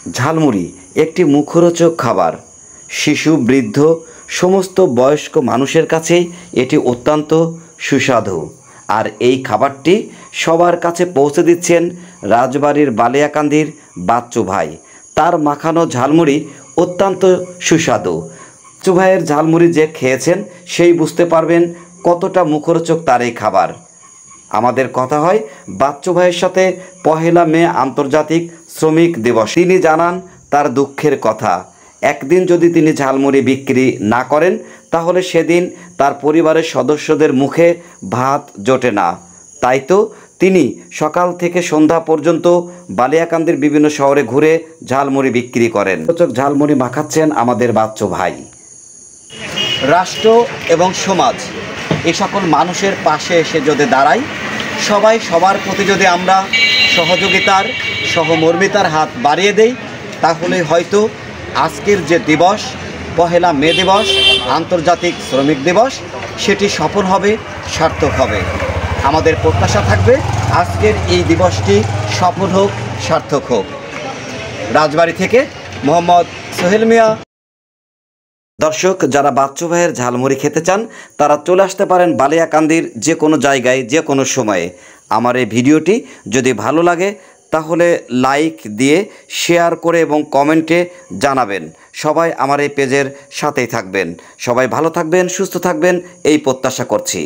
ঝালমুড়ি একটি মুখরোচক খাবার। শিশু, বৃদ্ধ, সমস্ত বয়স্ক মানুষের কাছেই এটি অত্যন্ত সুস্বাদু। আর এই খাবারটি সবার কাছে পৌঁছে দিচ্ছেন রাজবাড়ির বালিয়াকান্দির বাচ্চু ভাই। তার মাখানো ঝালমুড়ি অত্যন্ত সুস্বাদু। বাচ্চু ভাইয়ের ঝালমুড়ি যে খেয়েছেন সেই বুঝতে পারবেন কতটা মুখরোচক তার এই খাবার। আমাদের কথা হয় বাচ্চু ভাইয়ের সাথে ১লা মে আন্তর্জাতিক শ্রমিক দিবস। তিনি জানান তার দুঃখের কথা। একদিন যদি তিনি ঝালমুড়ি বিক্রি না করেন তাহলে সেদিন তার পরিবারের সদস্যদের মুখে ভাত জোটে না। তাই তো তিনি সকাল থেকে সন্ধ্যা পর্যন্ত বালিয়াকান্দির বিভিন্ন শহরে ঘুরে ঝালমুড়ি বিক্রি করেন। ঝালমুড়ি মাখাচ্ছেন আমাদের বাচ্চু ভাই। রাষ্ট্র এবং সমাজ এই সকল মানুষের পাশে এসে যদি দাঁড়াই, সবাই সবার প্রতি যদি আমরা সহযোগিতার, সহমর্মিতার হাত বাড়িয়ে দেই, তাহলে হয়তো আজকের যে দিবস ১লা মে দিবস, আন্তর্জাতিক শ্রমিক দিবস, সেটি সফল হবে, সার্থক হবে। আমাদের প্রত্যাশা থাকবে আজকের এই দিবসটি সফল হোক, সার্থক হোক। রাজবাড়ি থেকে মোহাম্মদ সোহেল মিয়া। দর্শক, যারা বাচ্চু ভাইয়ের ঝালমুড়ি খেতে চান তারা চলে আসতে পারেন বালিয়াকান্দির যে কোনো জায়গায়, যে কোনো সময়ে। আমার এই ভিডিওটি যদি ভালো লাগে তাহলে লাইক দিয়ে শেয়ার করে এবং কমেন্টে জানাবেন। সবাই আমার এই পেজের সাথেই থাকবেন। সবাই ভালো থাকবেন, সুস্থ থাকবেন, এই প্রত্যাশা করছি।